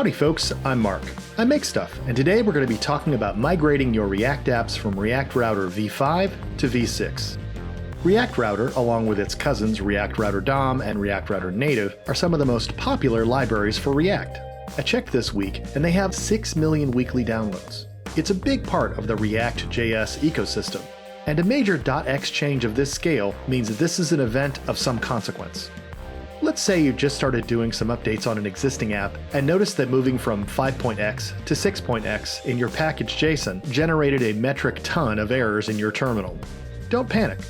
Howdy folks, I'm Mark. I make stuff, and today we're going to be talking about migrating your React apps from React Router v5 to v6. React Router, along with its cousins React Router DOM and React Router Native, are some of the most popular libraries for React. I checked this week, and they have 6 million weekly downloads. It's a big part of the ReactJS ecosystem, and a major .x change of this scale means that this is an event of some consequence. Let's say you just started doing some updates on an existing app and noticed that moving from 5.x to 6.x in your package JSON generated a metric ton of errors in your terminal. Don't panic.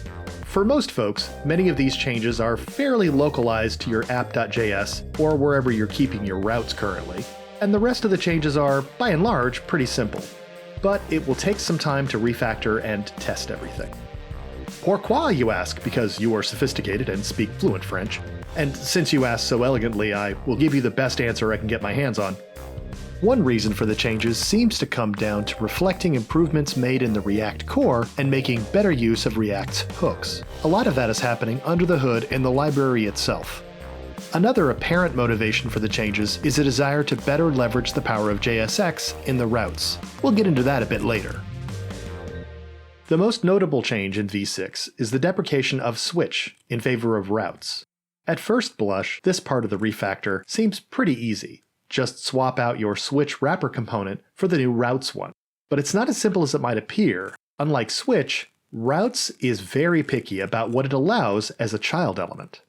For most folks, many of these changes are fairly localized to your app.js or wherever you're keeping your routes currently, and the rest of the changes are, by and large, pretty simple. But it will take some time to refactor and test everything. Pourquoi, you ask, because you are sophisticated and speak fluent French. And since you asked so elegantly, I will give you the best answer I can get my hands on. One reason for the changes seems to come down to reflecting improvements made in the React core and making better use of React's hooks. A lot of that is happening under the hood in the library itself. Another apparent motivation for the changes is a desire to better leverage the power of JSX in the routes. We'll get into that a bit later. The most notable change in v6 is the deprecation of switch in favor of routes. At first blush, this part of the refactor seems pretty easy. Just swap out your switch wrapper component for the new routes one. But it's not as simple as it might appear. Unlike switch, routes is very picky about what it allows as a child element.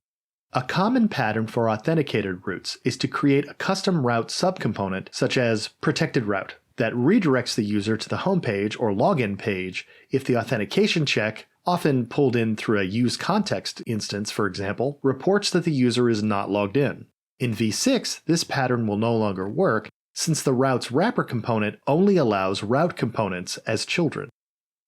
A common pattern for authenticated routes is to create a custom route subcomponent such as protected route that redirects the user to the homepage or login page if the authentication check, often pulled in through a useContext instance for example, reports that the user is not logged in. In v6, this pattern will no longer work since the route's wrapper component only allows route components as children.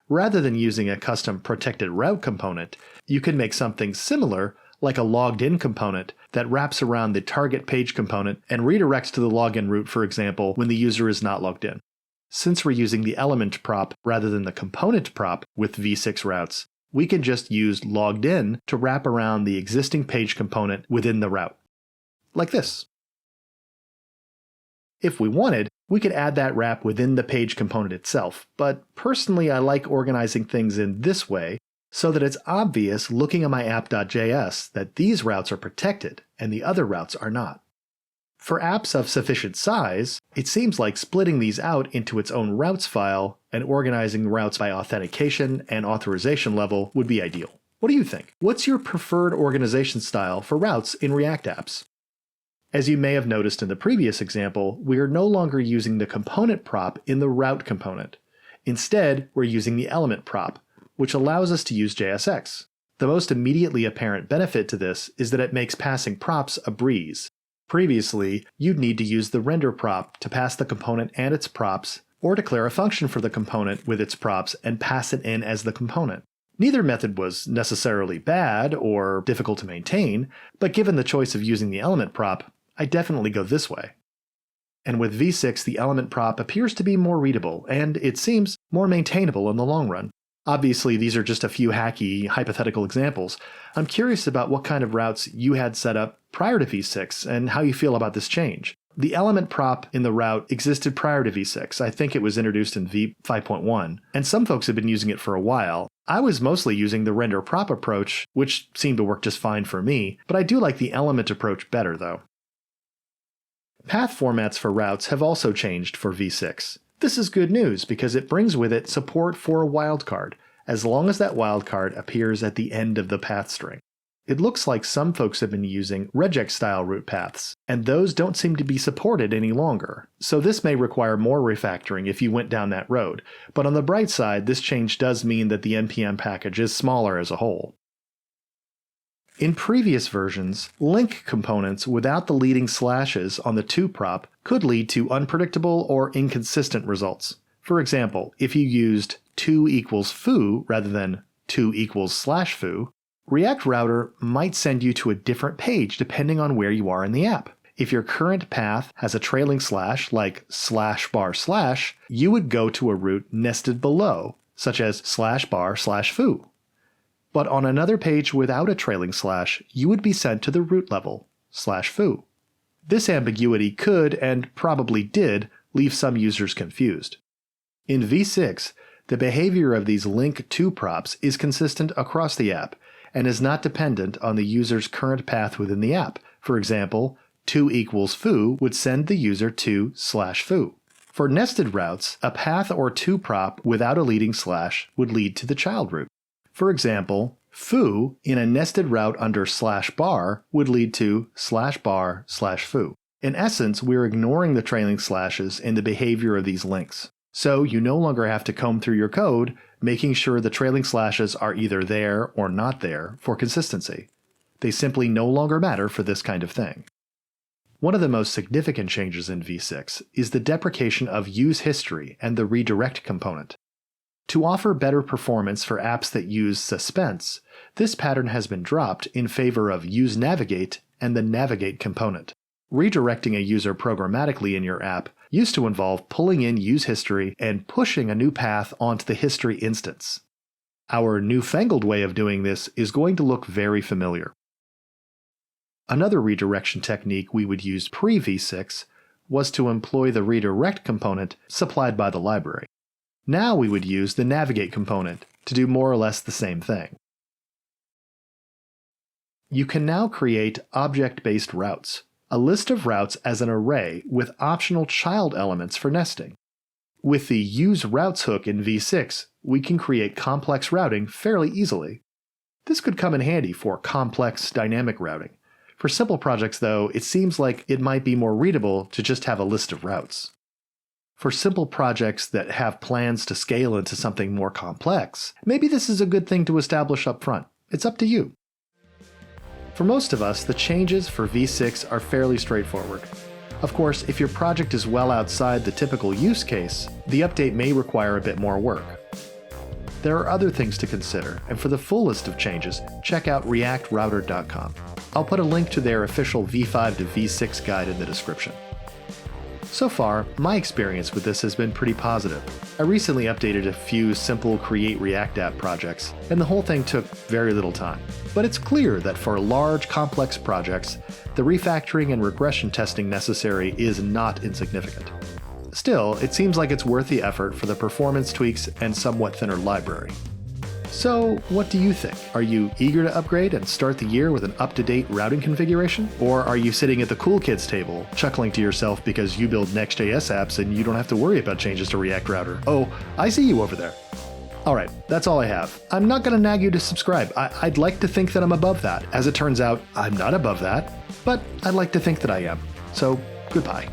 Rather than using a custom protected route component, you can make something similar like a logged in component that wraps around the target page component and redirects to the login route for example when the user is not logged in. Since we're using the element prop rather than the component prop with v6 routes, we can just use logged in to wrap around the existing page component within the route. Like this. If we wanted, we could add that wrap within the page component itself, but personally I like organizing things in this way so that it's obvious looking at my app.js that these routes are protected and the other routes are not. For apps of sufficient size, it seems like splitting these out into its own routes file and organizing routes by authentication and authorization level would be ideal. What do you think? What's your preferred organization style for routes in React apps? As you may have noticed in the previous example, we are no longer using the component prop in the route component. Instead, we're using the element prop, which allows us to use JSX. The most immediately apparent benefit to this is that it makes passing props a breeze. Previously, you'd need to use the render prop to pass the component and its props, or declare a function for the component with its props and pass it in as the component. Neither method was necessarily bad or difficult to maintain, but given the choice of using the element prop, I definitely go this way. And with v6, the element prop appears to be more readable, and it seems more maintainable in the long run. Obviously, these are just a few hacky, hypothetical examples. I'm curious about what kind of routes you had set up prior to v6 and how you feel about this change. The element prop in the route existed prior to v6. I think it was introduced in v5.1, and some folks have been using it for a while. I was mostly using the render prop approach, which seemed to work just fine for me, but I do like the element approach better though. Path formats for routes have also changed for v6. This is good news because it brings with it support for a wildcard, as long as that wildcard appears at the end of the path string. It looks like some folks have been using regex-style route paths, and those don't seem to be supported any longer, so this may require more refactoring if you went down that road, but on the bright side, this change does mean that the npm package is smaller as a whole. In previous versions, link components without the leading slashes on the to prop could lead to unpredictable or inconsistent results. For example, if you used to equals foo rather than to equals slash foo, React Router might send you to a different page depending on where you are in the app. If your current path has a trailing slash like /bar/, you would go to a route nested below, such as /bar/foo. But on another page without a trailing slash, you would be sent to the root level, /foo. This ambiguity could, and probably did, leave some users confused. In v6, the behavior of these link to props is consistent across the app and is not dependent on the user's current path within the app. For example, to equals foo would send the user to /foo. For nested routes, a path or to prop without a leading slash would lead to the child route. For example, foo in a nested route under /bar would lead to /bar/foo. In essence, we're ignoring the trailing slashes in the behavior of these links. So you no longer have to comb through your code, making sure the trailing slashes are either there or not there for consistency. They simply no longer matter for this kind of thing. One of the most significant changes in v6 is the deprecation of use history and the redirect component. To offer better performance for apps that use suspense, this pattern has been dropped in favor of use navigate and the navigate component. Redirecting a user programmatically in your app used to involve pulling in use history and pushing a new path onto the history instance. Our newfangled way of doing this is going to look very familiar. Another redirection technique we would use pre-v6 was to employ the redirect component supplied by the library. Now we would use the navigate component to do more or less the same thing. You can now create object-based routes, a list of routes as an array with optional child elements for nesting. With the use routes hook in v6, we can create complex routing fairly easily. This could come in handy for complex dynamic routing. For simple projects, though, it seems like it might be more readable to just have a list of routes. For simple projects that have plans to scale into something more complex, maybe this is a good thing to establish up front. It's up to you. For most of us, the changes for v6 are fairly straightforward. Of course, if your project is well outside the typical use case, the update may require a bit more work. There are other things to consider, and for the full list of changes, check out ReactRouter.com. I'll put a link to their official v5 to v6 guide in the description. So far, my experience with this has been pretty positive. I recently updated a few simple Create React app projects, and the whole thing took very little time. But it's clear that for large, complex projects, the refactoring and regression testing necessary is not insignificant. Still, it seems like it's worth the effort for the performance tweaks and somewhat thinner library. So, what do you think? Are you eager to upgrade and start the year with an up-to-date routing configuration? Or are you sitting at the cool kids table, chuckling to yourself because you build Next.js apps and you don't have to worry about changes to React Router? Oh, I see you over there. Alright, that's all I have. I'm not going to nag you to subscribe. I'd like to think that I'm above that. As it turns out, I'm not above that, but I'd like to think that I am. So, goodbye.